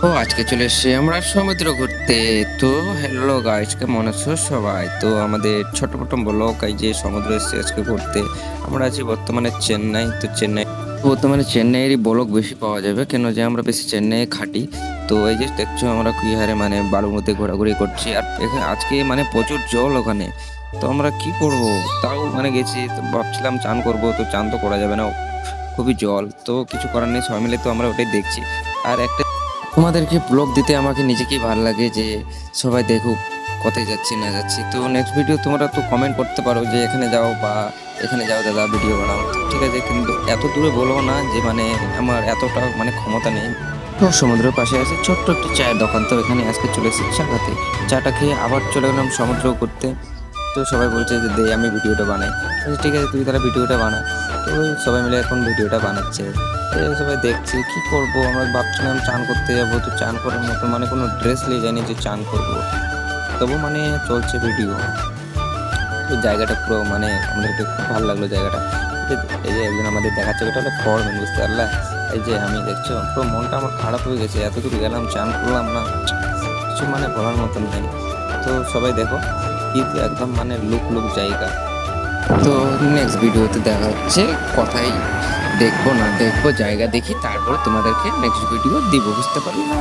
তো আজকে চলে এসেছি আমরা সমুদ্র ঘুরতে। তো হ্যালো গাইস, কেমন আছো সবাই? তো আমাদের ছোট মোটো ব্লগ এই যে সমুদ্র এসেছি আজকে ঘুরতে। আমরা আছি বর্তমানে চেন্নাই। তো চেন্নাই বর্তমানে চেন্নাইয়েরই ব্লগ বেশি পাওয়া যাবে, কেন যে আমরা বেশি চেন্নাইয়ে খাটি। তো এই যে দেখছো আমরা কি হারে মানে বালুর মধ্যে ঘোরাঘুরি করছি, আর এখানে আজকে মানে প্রচুর জল ওখানে। তো আমরা কি করব, তাও মানে গেছি, তো ভাবছিলাম চান করব, তো চান তো করা যাবে না, খুবই জল। তো কিছু করার নেই, সবাই মিলে তো আমরা ওটাই দেখছি। আর একটা তোমাদেরকে ব্লগ দিতে আমাকে নিজেকেই ভালো লাগে যে সবাই দেখুক কোথায় যাচ্ছি না যাচ্ছি। তো নেক্সট ভিডিও তোমরা তো কমেন্ট করতে পারো যে এখানে যাও বা এখানে যাও দাদা, ভিডিও বানাও, তো ঠিক আছে, কিন্তু এত দূরে বলবো না যে মানে আমার এতটা মানে ক্ষমতা নেই। তো সমুদ্রের পাশে আছে ছোট্ট একটি চায়ের দোকান, তো এখানে আজকে চলে এসেছি চা খেতে। চাটা খেয়ে আবার চলে গেলাম সমুদ্র করতে। তো সবাই বলছে যে দে আমি ভিডিওটা বানাই। ঠিক আছে, তুই তাহলে ভিডিওটা বানা। তো সবাই মিলে এখন ভিডিওটা বানাচ্ছে, সবাই দেখছি কি করব। আমরা ভাবছিলাম চান করতে যাবো, তো চান করার মতো মানে কোনো ড্রেস নিয়ে যায়নি যে চান করব, তবু মানে চলছে ভিডিও। তো জায়গাটা পুরো মানে আমাদেরকে খুব ভালো লাগলো জায়গাটা। এই যে একজন আমাদের দেখাচ্ছে, ওটা হলো ফরম্যান, বুঝতে পারলা? এই যে আমি দেখছো পুরো মনটা আমার খারাপ হয়ে গেছে, এত দূর গেলাম চান করলাম না, কিছু মানে বলার মতন নেই। তো সবাই দেখো কি একদম মানে লুক লুক জায়গা। তো নেক্সট ভিডিওতে দেখা হচ্ছে, কথাই দেখবো না দেখবো জায়গা দেখি, তারপর তোমাদেরকে নেক্সট ভিডিও দিব, বুঝতে পারলে না?